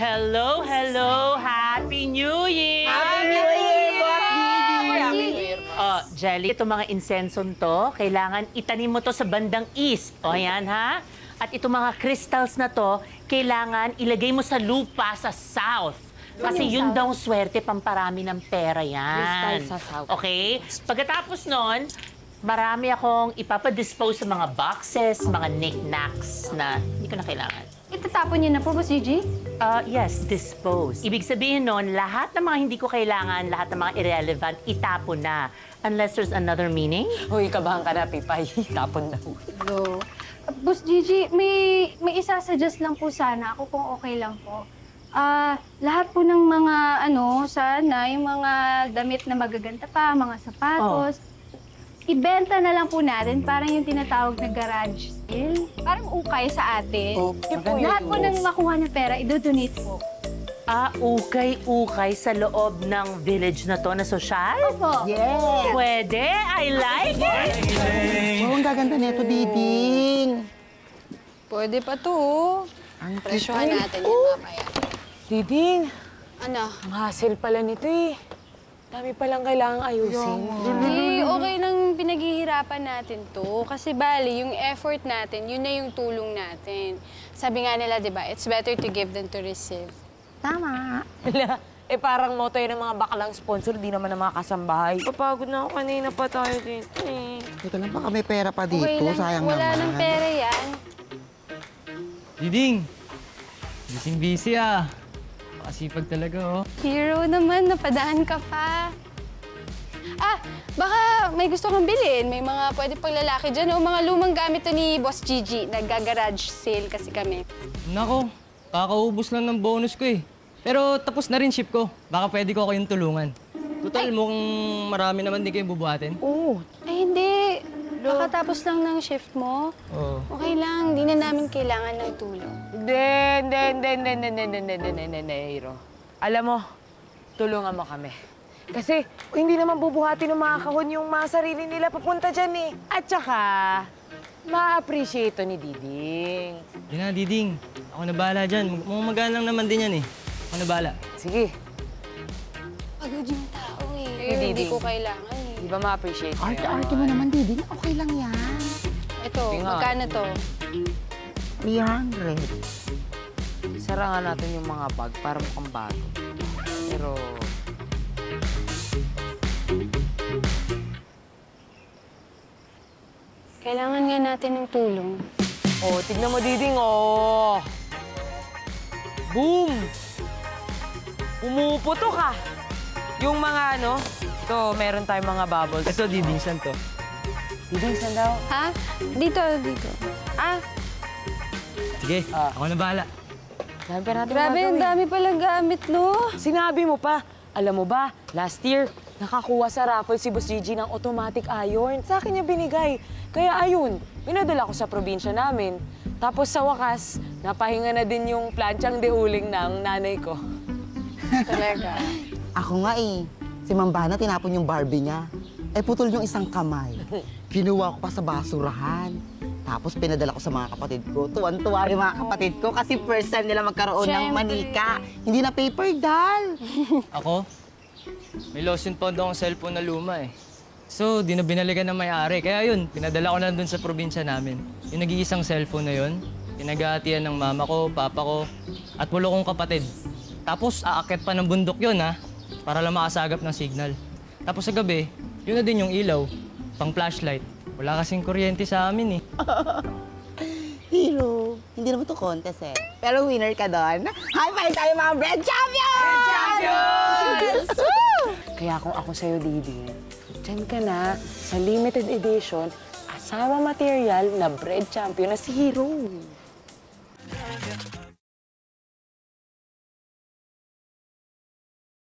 Hello, hello! Happy New Year! Happy New Year, Boss Gigi! Oh, Jelly, itong mga insensong to, kailangan itanim mo to sa bandang east. O, yan, ha? At itong mga crystals na to, kailangan ilagay mo sa lupa sa south. Kasi yun daw swerte, pamparami ng pera yan. Crystal sa south. Okay? Pagkatapos nun, marami akong ipapadispose sa mga boxes, mga knickknacks na hindi ko na kailangan. Itatapon niyo na po, Boss Gigi? Yes, dispose. Ibig sabihin nun, lahat ng mga hindi ko kailangan, lahat ng mga irrelevant, itapon na. Unless there's another meaning. Uy, kabahan ka na, Pipay. Tapon na. Hello. Boss Gigi, may isa-suggest lang po sana ako kung okay lang po. Lahat po ng mga sana, yung mga damit na magaganda pa, mga sapatos, ibenta na lang po natin, parang yung tinatawag na garage sale. Parang ukay sa atin. Lahat po ng makuha na pera, idodonate po. Ukay-ukay sa loob ng village na to na sosyal? Opo. Yes! Pwede, I like it! Oh, ang gaganda nito, Diding. Pwede pa to. Ang Presyohan natin yan mamaya. Diding, Ano? ang hassle pala nito eh. Dami palang kailangang ayusin. Hindi, okay lang pinaghihirapan natin to. Kasi bali, yung effort natin, yun na yung tulong natin. Sabi nga nila, di ba, it's better to give than to receive. Tama. Hala, parang motto yun ng mga bakalang sponsor, di naman ng mga kasambahay. Papagod na ako kanina pa tayo dito eh. Teka lang, baka may pera pa dito. Okay lang, Sayang wala naman. ng pera yan. Diding! Busy ah. Pakasipag talaga, oh. Hero naman, napadaan ka pa. Baka may gusto kang bilhin. May mga pwede pang lalaki dyan, o mga lumang gamit to ni Boss Gigi. Nag-garage sale kasi kami. Nako, kakaubos lang ng bonus ko eh. Pero tapos na rin ship ko. Baka pwede ko kayong tulungan. Total, mukhang marami naman din kayong bubuhatin. Oo. Ay, hindi. Baka tapos lang ng shift mo. Oo. Okay lang, di na namin kailangan ng tulong. Hindi, Hero. Alam mo, tulungan mo kami. Kasi hindi naman bubuhatin ng mga kahon yung mga sarili nila papunta dyan eh. At saka, ma-appreciate to ni Diding. Yun na, Diding. Ako na bahala dyan. Mukhang magaan lang naman din yan eh. Ako na bahala. Sige, Pagod yung tao eh. Hindi, Hindi Ding. ko kailangan eh. di ba ma-appreciate mo Arte-arte mo naman, Diding. Okay lang yan. Ito, Hindi nga. magkano to? 300. Sara nga natin yung mga bag para mukhang bago. Pero... Kailangan nga natin ng tulong. Oh, tignan mo, Diding, oh! Boom! Umuputok ah! Yung mga ito, meron tayong mga bubbles. Ito, Diding, saan to? Diding, saan daw? Ha? Dito. Sige, ako na bahala. Dami pa natin Grabe, ang gagawin. dami palang gamit, no? Sinabi mo pa, alam mo ba, last year, nakakuha sa raffle si Boss Gigi ng automatic iron. Sa akin niya binigay. Kaya ayun, pinadala ko sa probinsya namin. Tapos sa wakas, napahinga na din yung plantsyang dehuling ng nanay ko. Talaga. Ako nga eh. Si Mambana, tinapon yung Barbie niya. Putol yung isang kamay. Kinuha ko pa sa basurahan. Tapos pinadala ko sa mga kapatid ko. Tuwan-tuwa yung mga kapatid ko kasi first time nila magkaroon ng Siyempre. manika. Hindi na paper doll. Ako? May lost and found akong cellphone na luma eh. So, di na binalikan ng may-ari. Kaya yun, pinadala ko na dun sa probinsya namin. Yung nag-iisang cellphone na yun, pinag-aatian ng mama ko, papa ko, at 8 kong kapatid. Tapos, aakyat pa ng bundok yun, ha? Para lang makasagap ng signal. Tapos sa gabi, yun na din yung ilaw, pang flashlight. Wala kasing kuryente sa amin, eh. Hero, hindi naman to contest eh. Pero winner ka doon. High five tayo mga Bread Champions! Bread Champions! Kaya kung ako sa'yo, Diding, dyan ka na sa limited edition, asawa material na bread champion na si Hero.